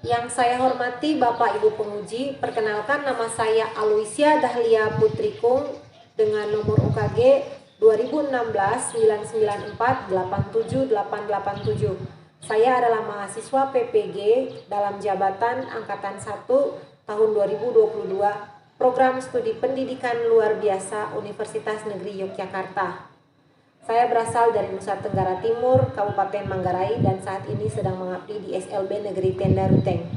Yang saya hormati Bapak Ibu penguji, perkenalkan nama saya Aloysia Dahlia Putrikung dengan nomor UKG 2016-994-87887. Saya adalah mahasiswa PPG dalam jabatan Angkatan 1 tahun 2022, Program Studi Pendidikan Luar Biasa Universitas Negeri Yogyakarta. Saya berasal dari Nusa Tenggara Timur, Kabupaten Manggarai, dan saat ini sedang mengabdi di SLB Negeri Tenda Ruteng.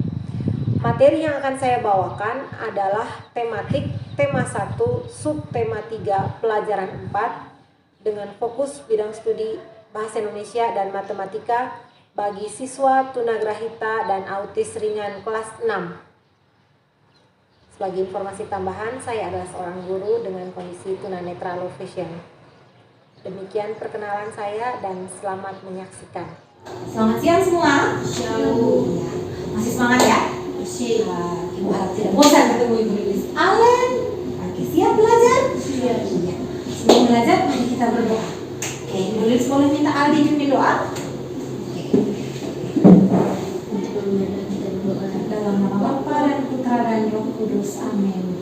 Materi yang akan saya bawakan adalah tematik tema 1, subtema 3, pelajaran 4 dengan fokus bidang studi Bahasa Indonesia dan Matematika bagi siswa tunagrahita dan autis ringan kelas 6. Sebagai informasi tambahan, saya adalah seorang guru dengan kondisi tunanetra low vision. Demikian perkenalan saya dan selamat menyaksikan. Selamat siang semua. Shalom. Masih semangat ya? Masih. Ibu harap tidak bosan ketemu Ibu Lilis Allen. Oke, siap belajar? Siap. Iya. Sebelum belajar, mari kita berdoa. Oke, Ibu Lilis boleh minta Aldi pimpin doa? Dalam nama Bapa dan Putra dan Roh Kudus. Amin.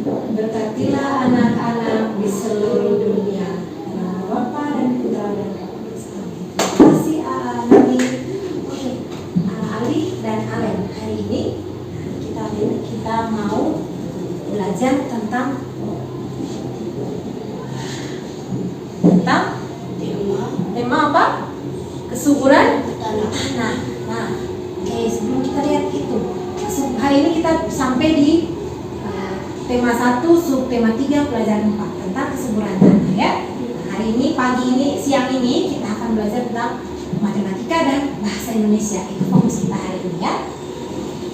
Berkatilah anak-anak di seluruh dunia. Dalam nama Bapa dan Putra dan Roh Kudus. Amin. Terima kasih Nabi. Oke, Ali dan Alen. Hari ini kita mau belajar tentang tema apa? Kesuburan tanah. Nah, oke, sebelum kita lihat itu, hari ini kita sampai di tema 1, subtema 3, pelajaran 4 tentang kesuburan tanah ya. Hari ini, pagi ini, siang ini kita akan belajar tentang matematika dan bahasa Indonesia. Itu fokus kita hari ini ya.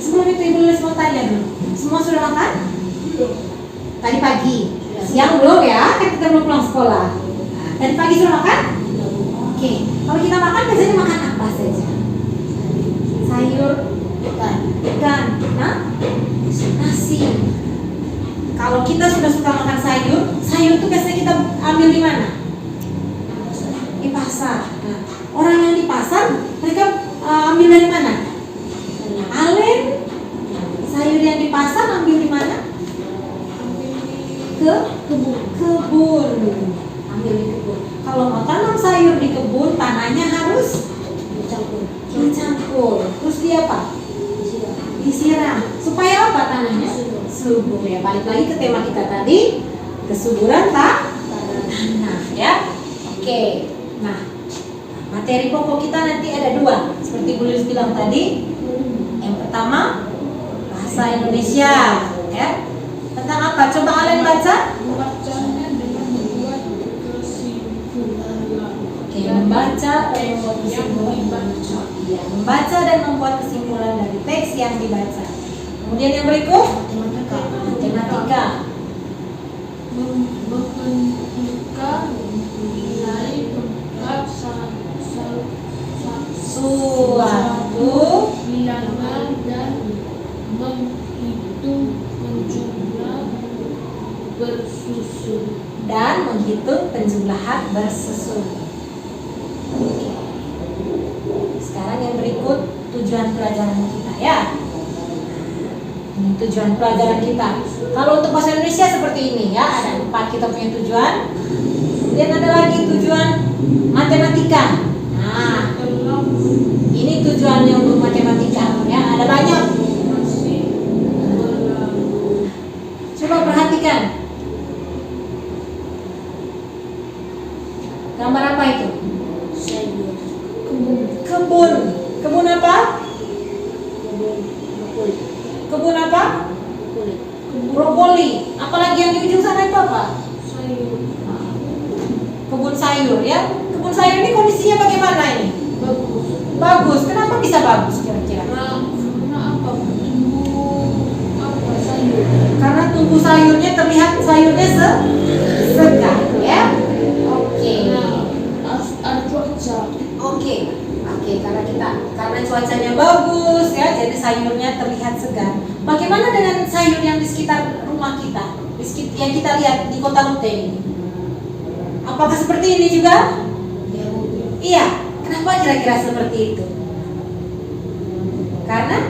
Sebelum itu Ibu Lilis mau tanya dulu, semua sudah makan? Belum. Tadi pagi, siang belum ya, kan kita belum pulang sekolah. Tadi pagi sudah makan? Oke, kalau kita makan biasanya makan apa saja? Sayur, ikan, nasi. Kalau kita sudah suka makan sayur itu biasanya kita ambil di mana? Di pasar. Nah, orang yang di pasar mereka ambil dari mana? Alen, sayur yang di pasar ambil di mana? Kebun. Ambil di kebun. Kalau mau tanam sayur di kebun, tanahnya harus dicampur. Terus dia apa? Disiram. Supaya apa tanahnya? Subur ya. Balik lagi ke tema kita tadi, kesuburan tanah ya. Oke. Nah, materi pokok kita nanti ada 2, seperti Bu Lilis bilang tadi. Yang pertama bahasa Indonesia ya. Tentang apa? Coba Alen baca. Membacanya dengan membuat kesimpulan. Oke, membaca dan membuat kesimpulan. Ya, membaca dan membuat kesimpulan dari teks yang dibaca. Kemudian yang berikut matematika. Menentukan nilai tempat Suatu bilangan dan menghitung penjumlah bersusun. dan menghitung penjumlahan bersusun. Oke. Sekarang yang berikut tujuan pelajaran kita ya. Ini tujuan pelajaran kita. Kalau untuk bahasa Indonesia seperti ini ya, ada 4 kita punya tujuan. Kemudian ada lagi tujuan matematika. Nah, ini tujuannya untuk matematika ya, ada banyak. Coba perhatikan. Gambar apa itu? Kebun. Kebun apa? Kebun apa? Brokoli. Apalagi yang di ujung sana itu apa? Sayur. Kebun sayur ya. Kebun sayur ini kondisinya bagaimana ini? Bagus. Bagus. Kenapa bisa bagus kira-kira? Karena apa? Sayur. Karena tumbuh sayurnya terlihat sayurnya segar ya. Oke. Ada cuaca. Oke, karena cuacanya bagus ya, jadi sayurnya terlihat segar. Bagaimana dengan sayur yang di sekitar rumah kita, yang kita lihat di kota Ruteng ini? Apakah seperti ini juga? Iya. Kenapa kira-kira seperti itu? Karena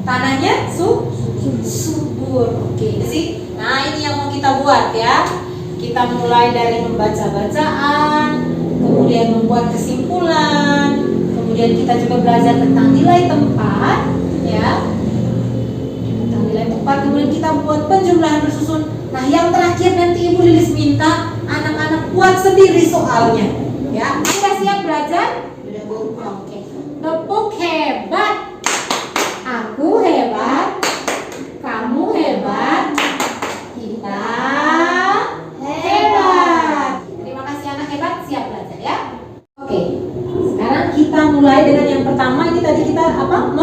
tanahnya subur. Oke, sih. Nah, ini yang mau kita buat ya. Kita mulai dari membaca bacaan, kemudian membuat kesimpulan, kemudian kita juga belajar tentang nilai tempat, ya. Tentang nilai tempat, kemudian kita buat penjumlahan bersusun. Nah, yang terakhir nanti Ibu Lilis minta anak-anak buat sendiri soalnya, ya. Sudah siap belajar? Oke. Tepuk hebat. Aku hebat. Kamu hebat. Kita hebat. Terima kasih anak hebat, siap belajar ya. Oke. Sekarang kita mulai dengan yang pertama. Ini tadi kita apa?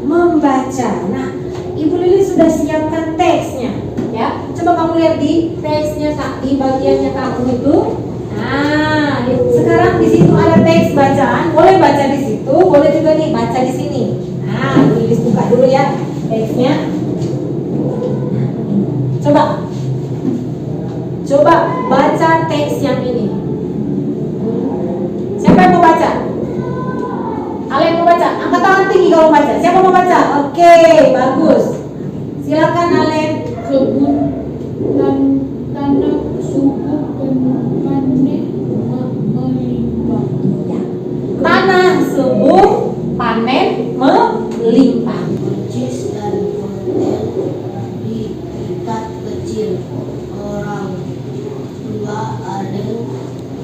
Membaca. Nah, Ibu Lili sudah siapkan teksnya, ya. Coba kamu lihat di teksnya, Kak, di bagiannya kamu itu. Nah, sekarang di situ ada teks bacaan. Boleh baca di situ, boleh juga nih baca di sini. Nah, Ibu Lili buka dulu ya teksnya. Coba baca teks yang ini. Siapa yang mau baca? Kalian mau baca? Angkat tangan tinggi kalau baca. Siapa mau baca? Oke, bagus. Silakan Alen. Kebun dan tanah subur panen melimpah. Ya. Tanah subur, panen melimpah. Buncis dan wortel diikat kecil. Orang tua Alen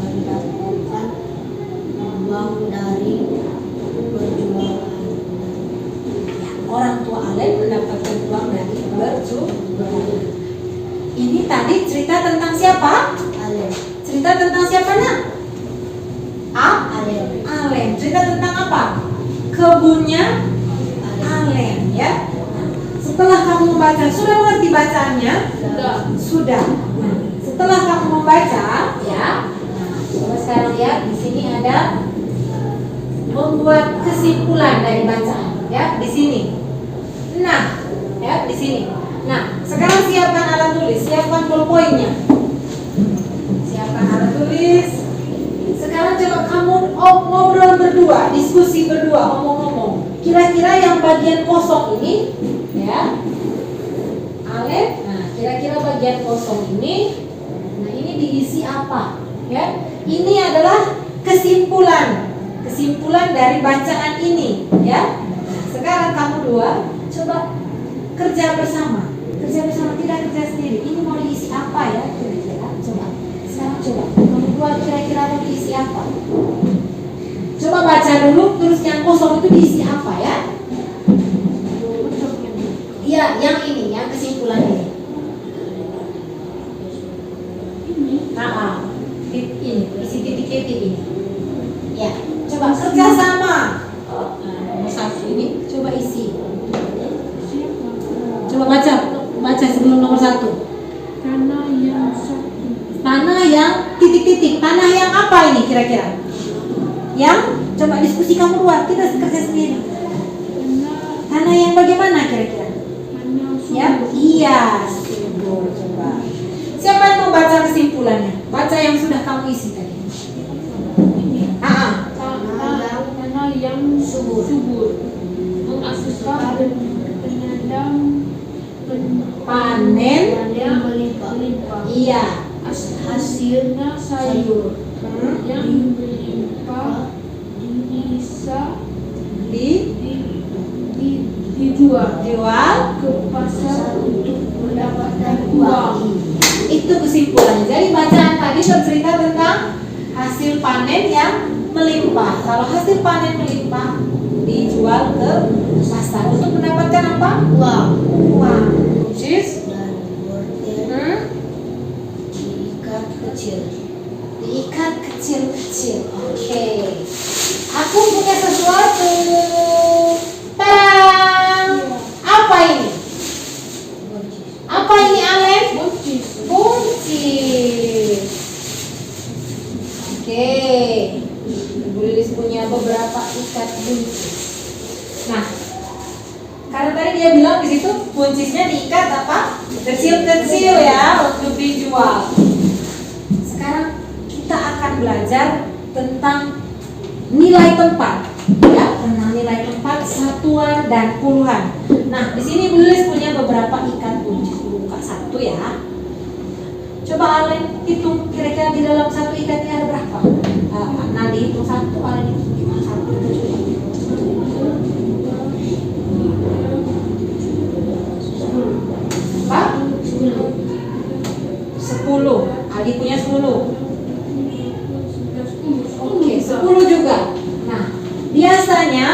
mendapatkan uang dari perjualan. Orang tua Alen mendapatkan uang dari berjualan. Ini tadi cerita tentang siapa? Alen. Cerita tentang siapa nak? Alen. Alen. Cerita tentang apa? Kebunnya Alen, ya. Nah, setelah kamu membaca, sudah mengerti bacaannya? Sudah. Nah, setelah kamu membaca, ya. Nah, coba sekarang lihat di sini ada membuat kesimpulan dari bacaan, ya, di sini. Nah, ya, di sini. Nah, sekarang siapkan alat tulis, siapkan ballpointnya. Siapkan alat tulis. Sekarang coba kamu ngobrol berdua, diskusi berdua, ngomong-ngomong. Kira-kira yang bagian kosong ini, ya, Alen. Nah, kira-kira bagian kosong ini, nah ini diisi apa? Ya, ini adalah kesimpulan dari bacaan ini, ya. Nah, sekarang kamu dua coba kerja bersama, tidak kerja sendiri. Ini mau diisi apa ya kira-kira? Coba kamu dua kira-kira mau diisi apa? Coba baca dulu, terus yang kosong itu diisi apa ya? Iya, yang ini, yang kesimpulan ini. Ini isi titik-titik ini. Ya, coba kerja sama. Nah, nomor satu ini coba isi. Coba baca sebelum nomor satu. Tanah yang satu. Tanah yang titik-titik. Tanah yang apa ini kira-kira? Yang coba diskusi kamu dua, kita kerja sendiri. Tanah yang bagaimana kira-kira? Tanah subur. Ya, iya, subur. Coba. Siapa yang mau baca kesimpulannya? Baca yang sudah kamu isi tadi. Tanah yang subur. Menghasilkan penyandang Panen. yang melimpah. Iya. Hasilnya sayur yang Hmm. melimpah bisa Dijual dijual ke pasar untuk mendapatkan uang. Itu kesimpulannya. Jadi bacaan tadi bercerita tentang hasil panen yang melimpah. Kalau hasil panen melimpah dijual ke pasar untuk mendapatkan apa? Uang. Jus Dan wortel diikat kecil-kecil. Oke. Aku punya sesuatu. Tadang! Apa ini? Apa ini, Alen? Buncis. Oke. Ibu Lilis punya beberapa ikat buncis. Nah, karena tadi dia bilang di situ buncisnya diikat apa? Kecil-kecil ya untuk dijual. Sekarang kita akan belajar tentang nilai tempat, ya, tentang nilai tempat, satuan, dan puluhan. Nah, di sini Bu Lilis punya beberapa ikat kunci. Buka satu ya. Coba Alen hitung kira-kira di dalam satu ikat ini ada berapa? Nah, dihitung satu, Alen hitung gimana satu? Apa? 10. Adi punya 10. Oke, 10 juga. Nah, biasanya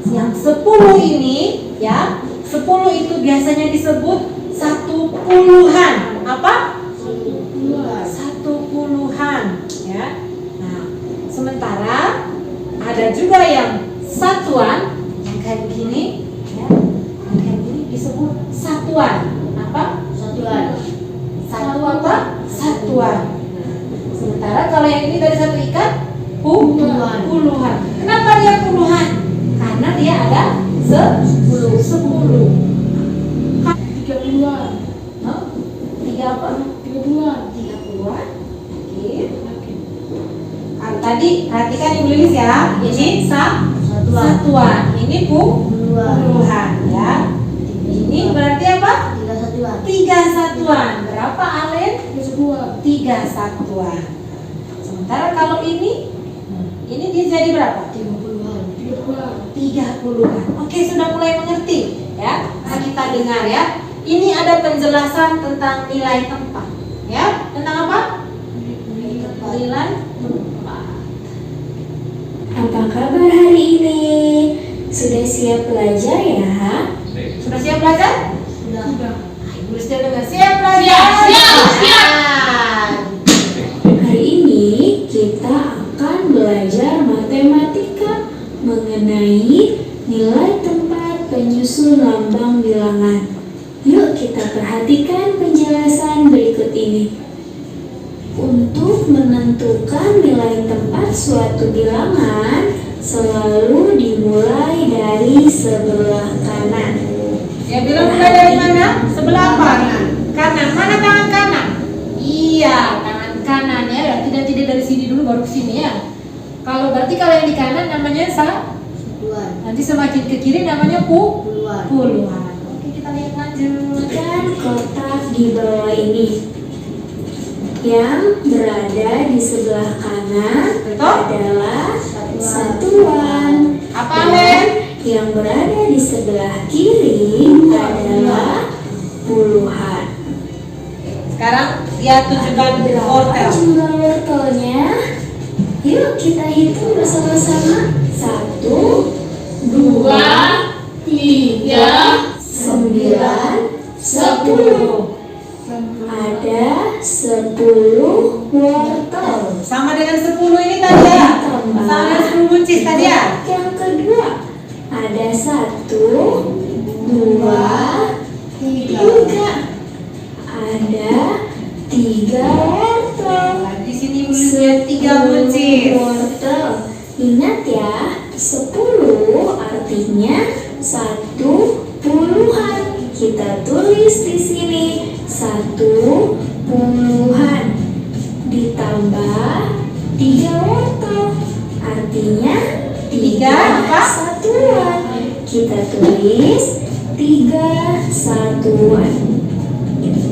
yang 10 ini ya, 10 itu biasanya disebut satu puluhan. Apa? Satu puluhan ya. Nah, sementara ada juga yang satuan yang kayak begini ya. Yang kayak gini disebut satuan. Apa? Satuan. Satu apa? Satuan. Sementara kalau yang ini dari satu ikat puluhan. Kenapa dia puluhan? Karena dia ada 10. 30-an. Hah? 3 apa? 30-an. 30-an. Oke. Tadi perhatikan Ibu Lilis ya. Ini satuan. Ini puluhan ya. Ini berarti apa? 3 satuan. Berapa Alen? 3 satuan. Sementara kalau ini dia jadi berapa? 30-an. Oke, sudah mulai mengerti ya. Nah, kita dengar ya. Ini ada penjelasan tentang nilai tempat. Ya, tentang apa? Nilai tempat. Apa kabar hari ini? Sudah siap belajar ya? Sudah siap belajar? Sudah. Ibu sudah dengar siap belajar? Siap. Hari ini kita akan belajar matematika mengenai nilai tempat penyusun lambang bilangan. Yuk kita perhatikan penjelasan berikut ini. Untuk menentukan nilai tempat suatu bilangan selalu dimulai dari sebelah kanan. Ya, bilang mulai dari mana? Sebelah apa? Kanan. Mana tangan kanan? Iya, tangan kanan ya. Tidak dari sini dulu baru ke sini ya. Kalau yang di kanan namanya Satuan. nanti semakin ke kiri namanya Puluhan. puluhan. Oke, kita lihat lanjut. Dan kotak di bawah ini yang berada di sebelah kanan Betul? adalah satuan. Apa, Dan Len? yang berada di sebelah kiri adalah puluhan. Sekarang dia tunjukkan Berapa wortel. jumlah wortelnya? Yuk kita hitung bersama-sama. 1, 2, 3, 9, 10. Ada 10 wortel. Sama dengan 10 ini tadi ya. Sama dengan 10 buncis tadi ya. Yang kedua ada 1, 2, 3. Ada 3 wortel. Di sini punya 3 buncis. Wortel. Ingat ya, 10 artinya 1 puluhan. Kita tulis di sini 1 puluhan ditambah 3 wortel artinya 3 apa? satuan. Kita tulis 3 satuan.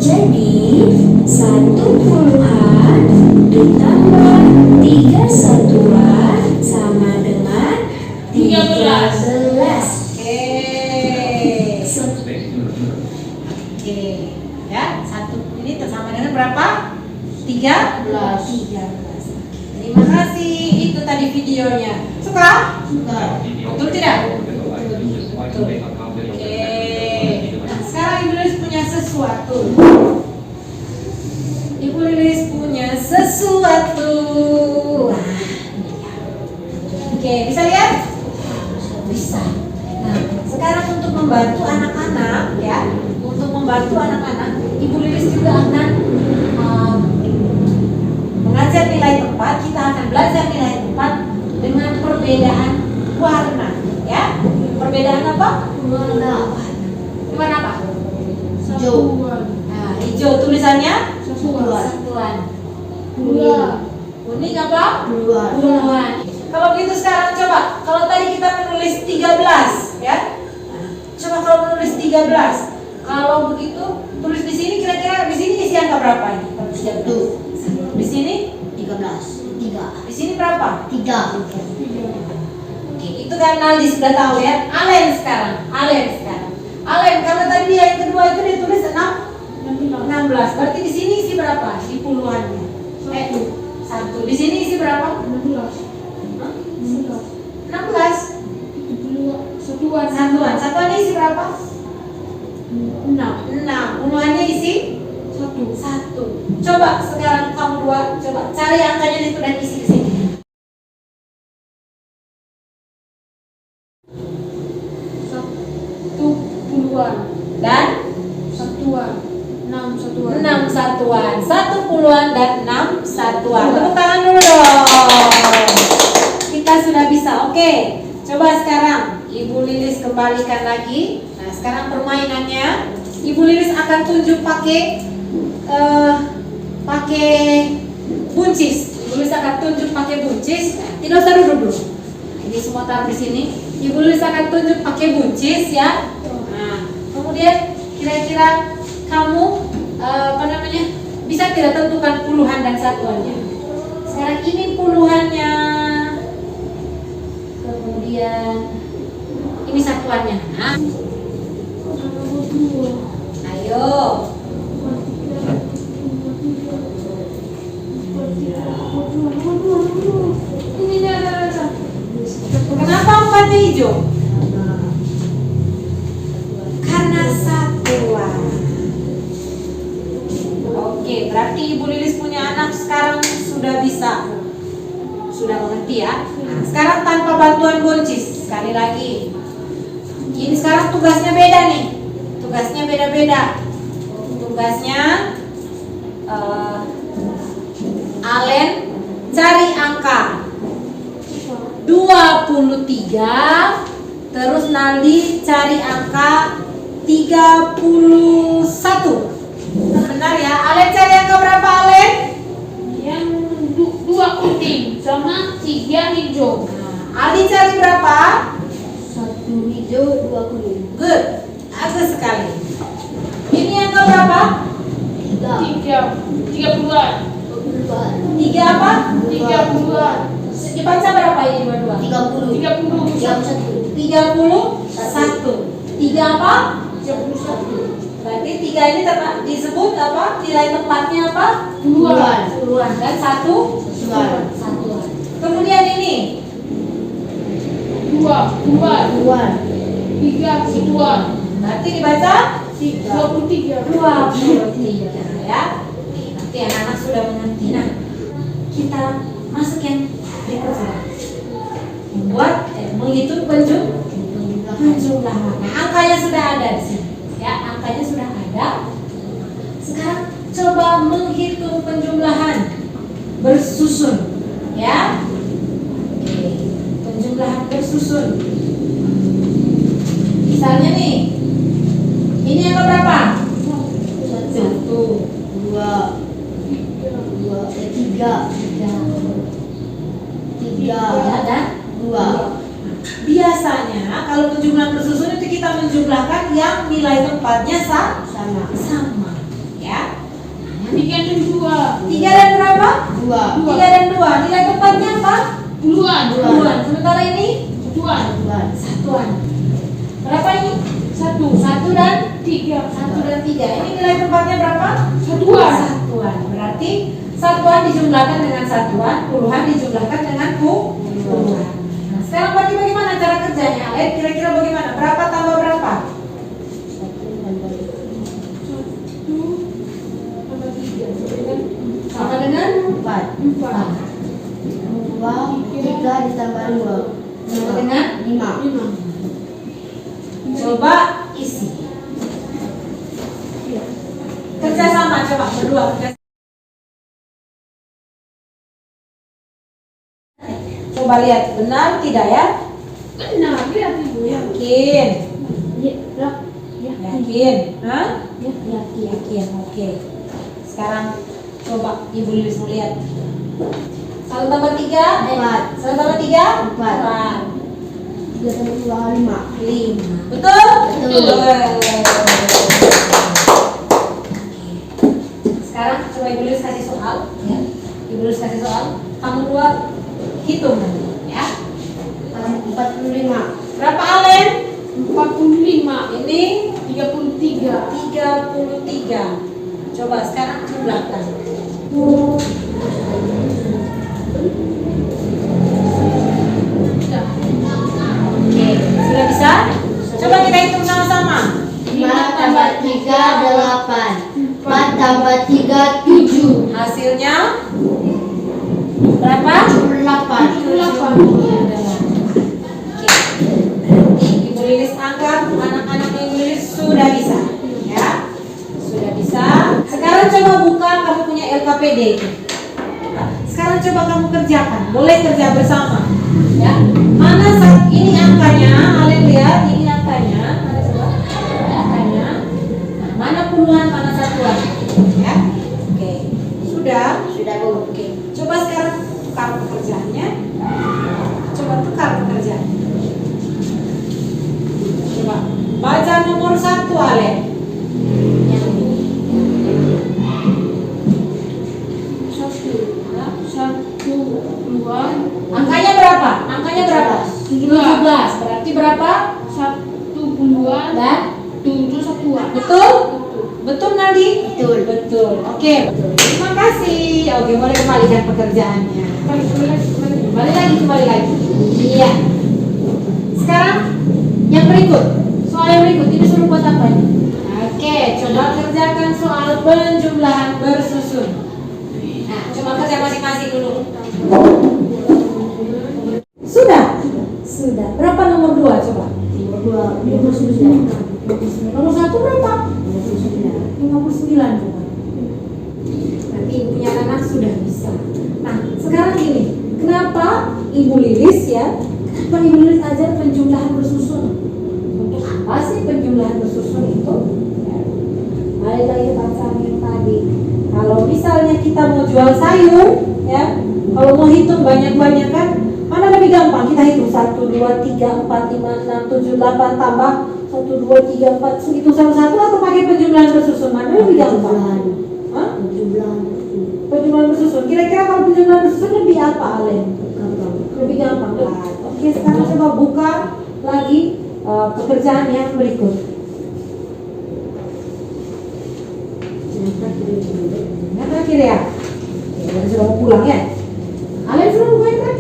Jadi 1 puluhan ditambah 3 satuan sama dengan 13. Oke, ya, 1 ini sama dengan berapa? 13. Terima kasih. Itu tadi videonya. Suka? Betul tidak? Betul. Oke. Nah, sekarang Ibu Lilis punya sesuatu. Ibu Lilis punya sesuatu. Wah, ini ya. Oke, bisa lihat? Bisa. Nah, sekarang untuk membantu anak-anak ya, Ibu Lilis juga akan mengajar nilai tempat. Kita akan belajar nilai tempat dengan perbedaan warna ya. Perbedaan apa? Warna apa? Hijau. Nah, hijau tulisannya Satuan. satuan. Dua. Kuning apa? Puluhan. Puluhan. Kalau gitu sekarang coba, kalau tadi kita menulis 13 ya. Coba kalau menulis 13. Kalau begitu tulis di sini kira-kira di sini isi angka berapa ini? 1. Di sini 13. 3. di sini berapa? 3. Oke, itu kan Naldi sudah tahu ya. Alen sekarang. Alen karena tadi dia yang kedua itu dia tulis 16. Berarti di sini isi berapa? Di puluhannya. 1. Di sini isi berapa? 16. Satuan isi berapa? 6. Puluhannya isi 1. Coba sekarang kamu dua, coba cari angkanya itu dan isi di sini. 10-an Dan satuan 6 satuan 6 satuan, 1 puluhan dan 6 satuan. Tepuk tangan dulu dong. Kita sudah bisa. Oke, coba sekarang Ibu Lilis kembalikan lagi. Nah, sekarang permainannya Ibu Lilis akan tunjuk pakai buncis. Ibu Lilis akan tunjuk pakai buncis. Tidak usah duduk dulu. Ini semua taruh di sini. Ibu Lilis akan tunjuk pakai buncis ya. Nah, kemudian kira-kira kamu bisa tidak tentukan puluhan dan satuannya. Sekarang ini puluhannya, kemudian ini satuannya. Nah, ayo. Kenapa empatnya hijau? Karena satuan. Oke, berarti Ibu Lilis punya anak sekarang sudah bisa, sudah mengerti ya. Nah, sekarang tanpa bantuan buncis, sekali lagi. Ini sekarang tugasnya beda nih. Tugasnya beda-beda. Tugasnya Alen cari angka 23, terus Naldi cari angka 31. Benar ya? Alen cari angka berapa, Alen? yang 2 kuning sama 3 hijau. Aldi cari berapa? 1 hijau, 2 kuning. Good, bagus sekali. Ini angka berapa? 30-an 3 apa? 30-an Dibaca berapa ini berdua? 30. 31 31. 3 apa? 31 Berarti 3 ini disebut apa? Nilai tempatnya apa? Puluhan. Puluhan. Dan 1 satuan. Kemudian ini 2 Puluhan. 3 satuan berarti dibaca 23 23 ya. Nanti anak-anak sudah mengerti. Nah, kita masuk yang berikutnya. Membuat menghitung penjumlahan. Nah, angkanya sudah ada di sini. Ya, angkanya sudah ada. Sekarang coba menghitung penjumlahan bersusun. Ya. Oke. Penjumlahan bersusun. Misalnya nih, ini angka berapa? 1, 2, 3, 3 dan 2. biasanya kalau penjumlahan bersusun itu kita menjumlahkan yang nilai tempatnya sama, ya. 3 dan 2 3 dan berapa? 2. 3 dan 2. Nilai tempatnya apa? puluhan Puluhan. Sementara ini satuan satuan. Berapa ini? 1 1 dan 3 3. Ini nilai tempatnya berapa? satuan Satuan. Berarti satuan dijumlahkan dengan satuan, puluhan dijumlahkan dengan puluhan. Nah, sekarang berarti bagaimana cara kerjanya? Kira-kira bagaimana? Berapa tambah berapa? 1 Sama dengan 4. 4 2, 3 ditambah 2. sama dengan 5. coba isi. Kerja sama, coba berdua kerja. Coba lihat benar tidak ya? benar lihat ibu ya Yakin? ya Yakin? Hah? yakin Yakin. Oke. Sekarang coba Ibu Lilis melihat. 1 tambah 3 4. 1 tambah 3 4. 3 tambah 2 5. 5. Betul? Betul. Sekarang coba Ibu Lilis kasih soal ya. Ibu Lilis kasih soal. Kamu dua hitung ya. 45. Berapa Alen? 45. Ini 33. 33. Coba sekarang jumlahkan. Oke, sudah bisa? Coba kita hitung sama-sama. 5 tambah 3 8. 4 tambah 3 7. Hasilnya berapa? 8. Ibu Lilis anggap anak-anak Ibu Lilis sudah bisa, ya, sudah bisa. Sekarang coba buka kamu punya LKPD itu. Sekarang coba kamu kerjakan, boleh kerja bersama, ya. Mana saat ini angkanya? Kalian lihat ini angkanya. Mana coba? Angkanya. Nah, mana puluhan, mana satuan, ya. Oke, sudah. Sudah Bu. Oke, coba sekarang tukar pekerjaannya. Coba tukar pekerjaannya. Coba baca nomor 1 Ale. Yang ini. Satu, dua, Angkanya berapa? Angkanya berapa? 17. Berarti berapa? 12 Dan 7 satuan. betul? Betul Nadi? Betul. Betul. Oke. Terima kasih. Oke, boleh kembalikan pekerjaannya. Kembali lagi. Iya. Sekarang yang berikut. Soal yang berikut ini suruh buat apa ini? Oke, coba kerjakan soal penjumlahan bersusun. Nah, coba kerja masing-masing dulu. Sudah? Sudah. Berapa nomor 2 coba? Nomor 2 59. Nomor 1 berapa? 59 coba. Nanti ibunya anak sudah bisa. Nah, sekarang gini, kenapa Ibu Lilis ya? Kenapa Ibu Lilis ajar penjumlahan bersusun? Untuk apa sih penjumlahan bersusun itu? Ya. Balik lagi bacaan yang tadi. Kalau misalnya kita mau jual sayur, ya, kalau mau hitung banyak-banyak kan, mana lebih gampang? Kita hitung 1, 2, 3, 4, 5, 6, 7, 8 tambah 1, 2, 3, 4. Hitung satu-satu atau pakai penjumlahan bersusun? Mana lebih gampang? Hah? Penjumlahan bersusun. Kira-kira kalau penjumlahan bersusun lebih apa, Alen? Lebih gampang. Lah. Oke, sekarang coba buka lagi pekerjaan yang berikut. Yang terakhir ya. Oke, sudah mau pulang ya. Alen sudah buka kan?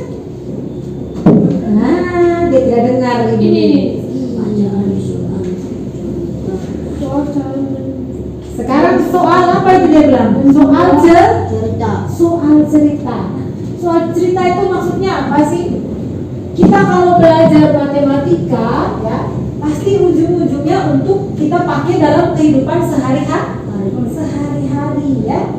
Nah, dia tidak dengar ini. Sekarang soal apa itu dia bilang? Soal cerita. Soal cerita. Soal cerita itu maksudnya apa sih? Kita kalau belajar matematika ya, pasti ujung-ujungnya untuk kita pakai dalam kehidupan sehari-hari ya.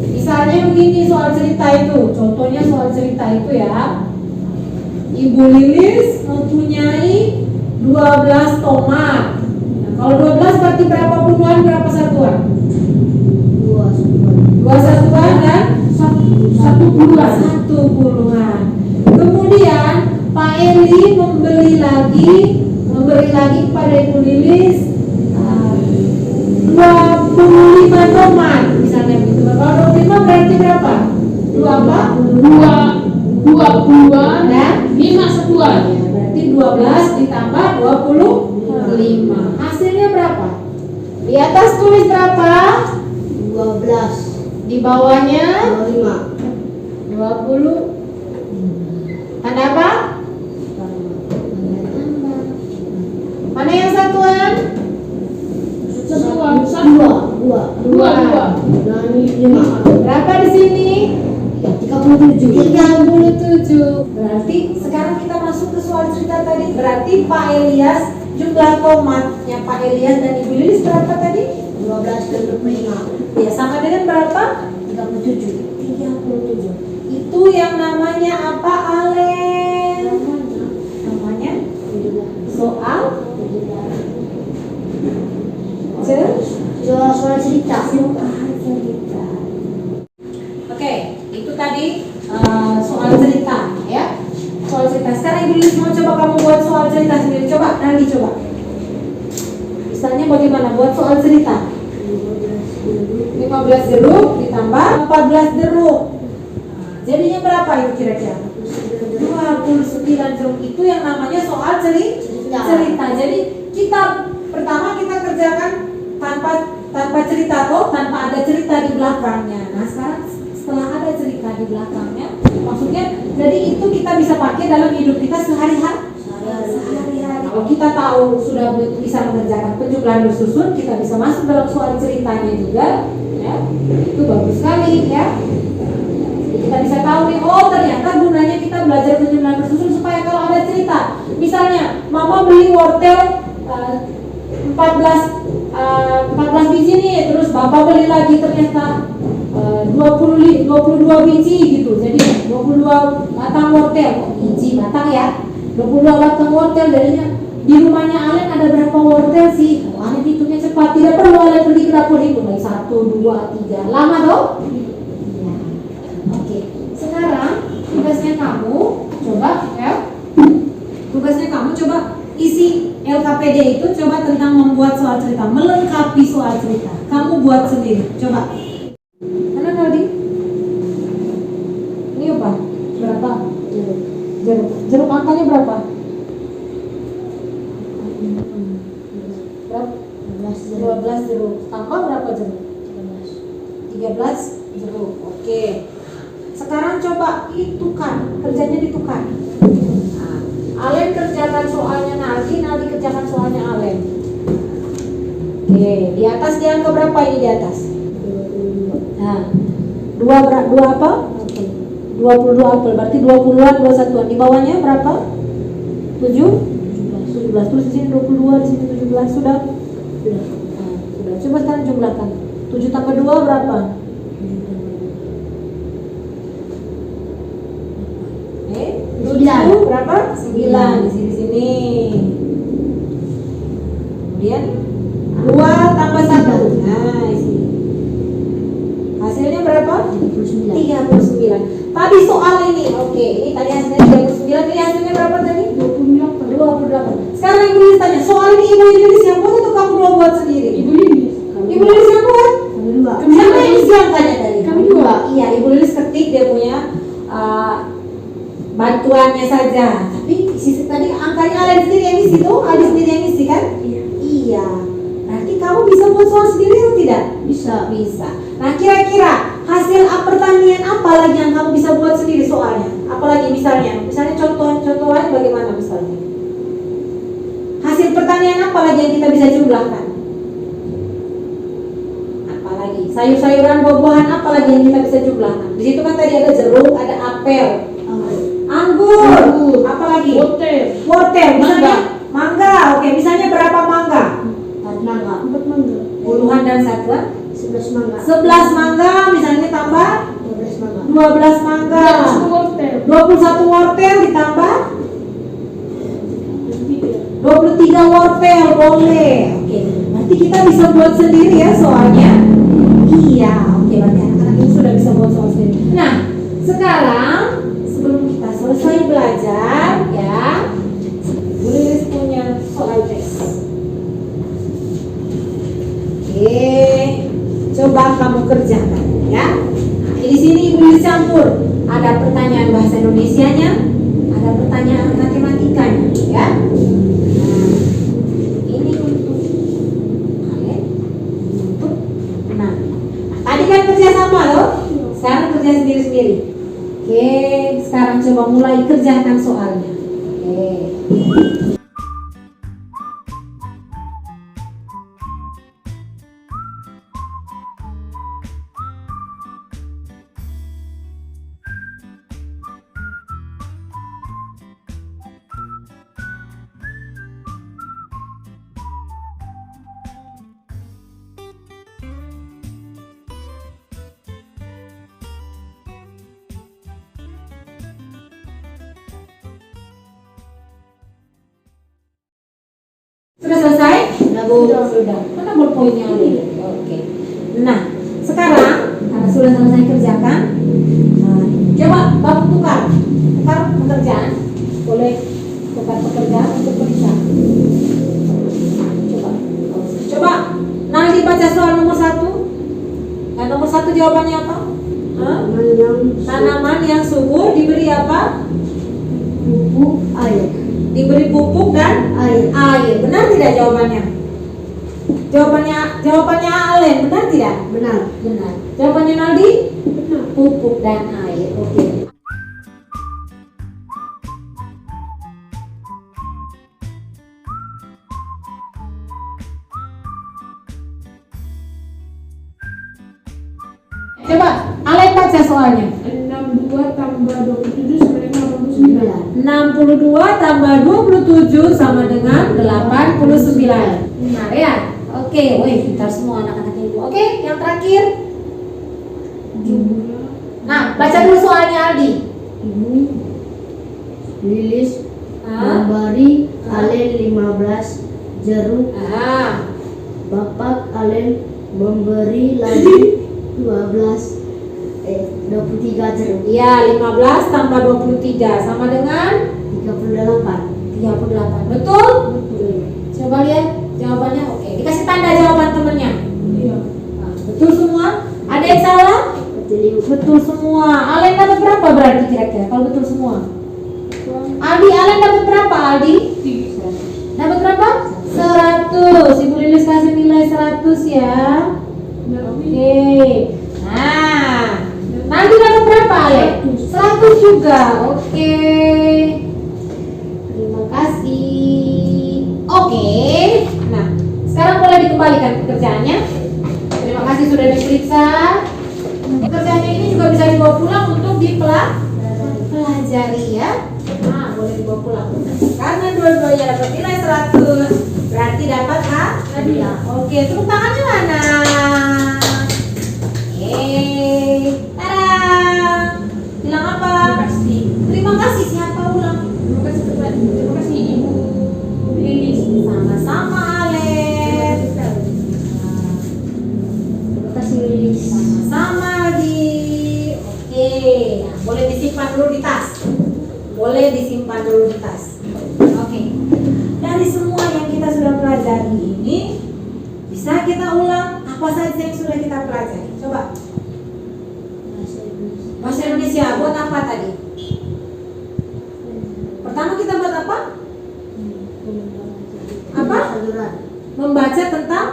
Misalnya begini soal cerita itu, contohnya soal cerita itu ya. Ibu Lilis mempunyai 12 tomat. Nah, kalau 12 berarti berapa puluhan, berapa satuan? 2 satuan dan 1 puluhan. 1 puluhan. Kemudian Pak Eli memberi lagi kepada Ibu Lilis 25 tomat misalnya begitu. Kalau 25 berarti berapa? 2 apa? 2 puluhan Dan 5 satuan. ya, berarti 12 ditambah 25. Hasilnya berapa? Di atas tulis berapa? 12. Di bawahnya 25. 20. Tanda apa? Mana yang satuan? Satuan. 2. Dan 5. Berapa di sini? 37. Berarti sekarang kita masuk ke soal cerita tadi. Berarti Pak Elias, jumlah tomatnya Pak Elias dan Ibu Lilis berapa tadi? 12 dan 25. Ya, sama dengan berapa? 37. 37. Itu yang namanya apa, Alen? Namanya soal Soal cerita. Oke, itu tadi Nadi coba. Misalnya bagaimana buat soal cerita? 15 jeruk ditambah 14 jeruk. Jadinya berapa itu kira-kira? 29 jeruk itu yang namanya soal cerita. Jadi kita pertama kita kerjakan tanpa cerita atau tanpa ada cerita di belakangnya. Nah sekarang setelah ada cerita di belakangnya, maksudnya jadi itu kita bisa pakai dalam hidup kita sehari-hari. Kalau kita tahu sudah bisa mengerjakan penjumlahan bersusun, kita bisa masuk dalam soal ceritanya juga, ya. Itu bagus sekali, ya. Kita bisa tahu nih, oh ternyata gunanya kita belajar penjumlahan bersusun supaya kalau ada cerita, misalnya mama beli wortel 14 biji nih, terus bapak beli lagi ternyata 22 biji gitu, jadi 22 batang wortel, biji batang ya, 22 batang wortel, jadinya di rumahnya Alen ada berapa wortel sih? Oh, Alen hitungnya cepat, tidak perlu Alen pergi ke dapur hitung lagi 1, 2, 3, lama dong? Ya. Oke, sekarang tugasnya kamu coba ya, isi LKPD itu coba tentang membuat soal cerita, melengkapi soal cerita. Kamu buat sendiri, coba. Mana Naldi? Ini apa? Berapa? Jeruk angkanya berapa? Berapa? 12 jeruk. Tambah berapa jeruk? 13 jeruk. Oke. Sekarang coba hitungan, kerjanya ditukar. Nah, Alen kerjakan soalnya Naldi kerjakan soalnya Alen. Oke, di atas dia angka berapa ini di atas? Nah, dua apa? 22 apel, berarti 20-an, 21-an. Di bawahnya berapa? 17. Terus di sini 22, di sini 17. Sudah. Nah, sudah. Coba sekarang jumlahkan. 7 tambah 2 berapa? Eh, 7 berapa? 9 di sini. Kemudian 2 tambah 1. Nah, di sini. Hasilnya berapa? 39. Tadi soal ini, oke, ini tadi hasilnya 39, ini hasilnya berapa tadi? 28. Sekarang Ibu Lilis tanya, soal ini Ibu Lilis yang buat atau kamu dua buat sendiri? Ibu Lilis yang buat? Kami dua. Siapa yang isi angkanya tadi? Kami dua. Iya, Ibu Lilis ketik dia punya bantuannya saja. Tapi isi tadi angkanya Alen sendiri yang isi tuh, Alen sendiri yang isi kan? Iya. Berarti kamu bisa buat soal sendiri atau tidak? Bisa. Nah, kira-kira hasil pertanian apa lagi yang kamu bisa buat sendiri soalnya? Apalagi misalnya contoh lain bagaimana misalnya? Hasil pertanian apa lagi yang kita bisa jumlahkan? Apalagi sayur-sayuran, buah-buahan apa lagi yang kita bisa jumlahkan? Di situ kan tadi ada jeruk, ada apel, anggur, apa lagi? Wortel, misalnya mangga. Oke, misalnya berapa mangga? 4 mangga. Puluhan dan satuan? 11 mangga. 11 mangga, misalnya tambah 12 mangga. 21 wortel ditambah 23 wortel, boleh. Oke, nanti kita bisa buat sendiri ya soalnya. Iya, oke, berarti anak-anak ini sudah bisa buat soal sendiri. Nah, sekarang sebelum kita selesai belajar ya, Bu Lilis punya soal tes. Oke, coba kamu kerjakan ya. Nah, di sini Ibu Lilis campur. Ada pertanyaan bahasa Indonesianya, ada pertanyaan matematikanya ya. Nah, ini untuk kalian untuk tadi kan kerja sama loh. Sekarang kerja sendiri-sendiri. Oke, sekarang coba mulai kerjakan soalnya. Oke. Sudah selesai? Sudah. Mana bolpoinnya? Oke. Nah, sekarang karena sudah selesai kerjakan, coba bapak tukar pekerjaan. Boleh bukan pekerjaan untuk periksa. Coba Naldi baca soal nomor 1. Nomor 1 jawabannya apa? Tanaman yang subur diberi apa? Pupuk air. Diberi pupuk dan air. Benar tidak jawabannya? Jawabannya Alen, benar tidak? Benar. Benar. Jawabannya Naldi? Benar. Pupuk dan air. Oke. Coba Alen baca soalnya. 62 tambah 27 sama dengan 89. 62 tambah 27 sama dengan 89. Benar ya? Oke, wih, pintar semua anak-anak ibu. Oke, yang terakhir. Nah, baca dulu soalnya Aldi. Ibu Lilis memberi Alen 15 jeruk. Bapak Alen memberi lagi 23 jeruk. Iya, 15 tambah 23 sama dengan 38. Betul? Coba lihat jawabannya. Oke, dikasih tanda jawaban temennya. Iya. Nah, betul semua? Ada yang salah? Betul semua. Alen dapat berapa berarti kira-kira kalau betul semua? Aldi, Alen dapat berapa Aldi? 300. Dapat berapa? 100. Ibu Lilis kasih nilai 100 ya. Oke. Nah, nanti dapat berapa Ale? 100 juga. Oke. Terima kasih. Oke. Nah, sekarang boleh dikembalikan pekerjaannya. Terima kasih sudah diperiksa. Pekerjaannya ini juga bisa dibawa pulang untuk dipelajari ya. Nah, boleh dibawa pulang. Karena dua-duanya dapat nilai 100, berarti dapat hadiah. Oke, tepuk tangannya mana? Tada. Bilang apa? Terima kasih. Siapa ulang? Terima kasih Ibu Lilis. Sama-sama Alen. Terima kasih Lilis. Sama Aldi. Oke, nah, boleh disimpan dulu di tas. Oke. Dari semua yang kita sudah pelajari ini, bisa kita ulang apa saja yang sudah kita pelajari. Coba. Bahasa Indonesia buat apa tadi? Pertama kita buat apa? Apa? Membaca tentang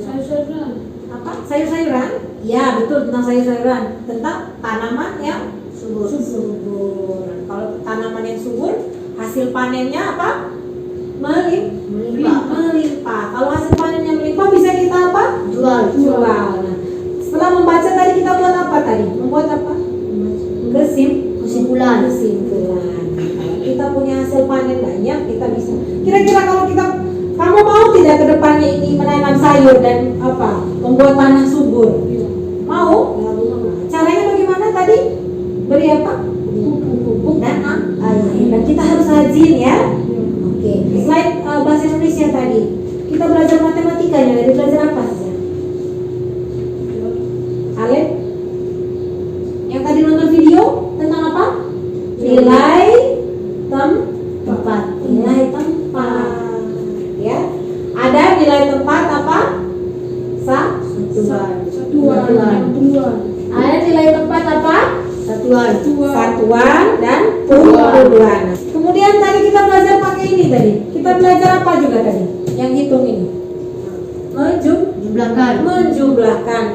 Sayur-sayuran. apa? Sayur-sayuran? Ya, betul, tentang sayur-sayuran. Tentang tanaman yang subur. Kalau tanaman yang subur, hasil panennya apa? Melimpah. Kalau hasil panennya melimpah, bisa kita apa? Jual. Nah, setelah membaca tadi kita buat apa tadi? Membuat apa? Kesimpulan. Kita punya hasil panen banyak, kita bisa. Kira-kira kalau kamu mau tidak ke depannya ini menanam sayur dan apa? Membuat tanah subur? Mau? Caranya bagaimana tadi? Beri apa? Pupuk dan air. Dan kita harus rajin ya. Oke. Selain bahasa Indonesia tadi, kita belajar matematikanya. Dari belajar apa saja? Alen? Yang tadi nonton video tentang apa? Nilai tempat. Ya. Ada nilai tempat apa? Satuan. Ada nilai tempat apa? Satuan dan kumpulan. Kemudian tadi kita belajar pakai ini tadi. Kita belajar apa juga tadi? Yang hitung ini. Menjumlahkan.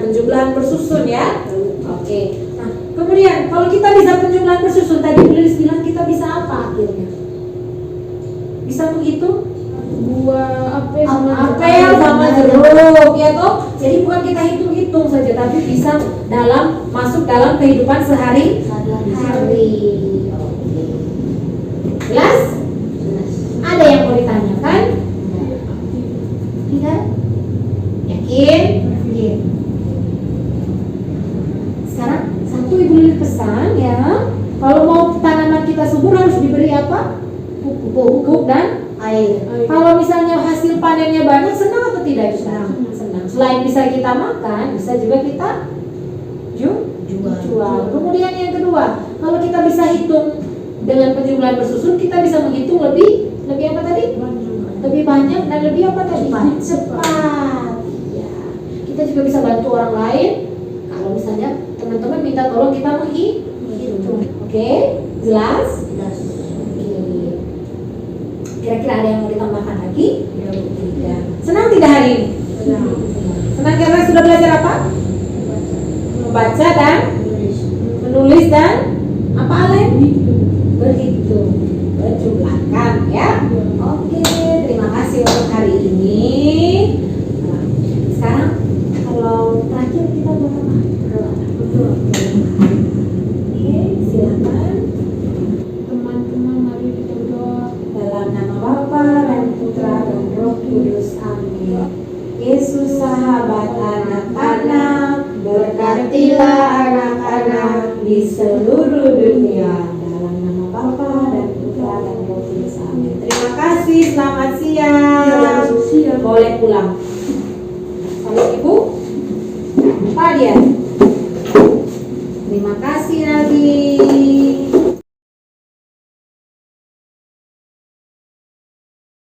Penjumlahan bersusun ya. Oke. Nah, kemudian kalau kita bisa penjumlahan bersusun, tadi Lilis bilang kita bisa apa akhirnya? Bisa menghitung? Apel sama jeruk ya toh. Jadi bukan kita hitung-hitung saja, tapi bisa masuk dalam kehidupan sehari-hari. Jelas? Ada yang mau ditanyakan? Tidak? Yakin? Sekarang satu Ibu Lilis pesan ya. Kalau mau tanaman kita subur harus diberi apa? Pupuk dan air. Kalau misalnya hasil panennya banyak, senang atau tidak? Senang. Selain bisa kita makan, bisa juga kita jual. Kemudian yang kedua, kalau kita bisa hitung dengan penjumlahan bersusun kita bisa menghitung lebih apa tadi? Lebih banyak dan lebih apa tadi? Cepat. Ya. Kita juga bisa bantu orang lain kalau misalnya teman-teman minta tolong kita menghitung. Oke? Jelas? Oke. Kira-kira ada yang mau ditambahkan lagi? Tidak. Senang tidak hari ini? Senang karena sudah belajar apa? Membaca dan menulis dan apa Alen? Berhitung, berjumlahkan ya. Oke, terima kasih untuk hari ini. Nah, sekarang kalau terakhir kita buat apa? Berdoa. Oke, silakan. Teman-teman, mari kita berdoa. Dalam nama Bapa dan Putra dan Roh Kudus. Amin. Yesus sahabat anak-anak, berkatilah anak-anak di seluruh dunia. Dalam nama Bapa dan Putra dan Roh Kudus. Amin. Terima kasih, selamat siang. Boleh pulang. Salam Ibu. Pak Dian. Terima kasih Nabi.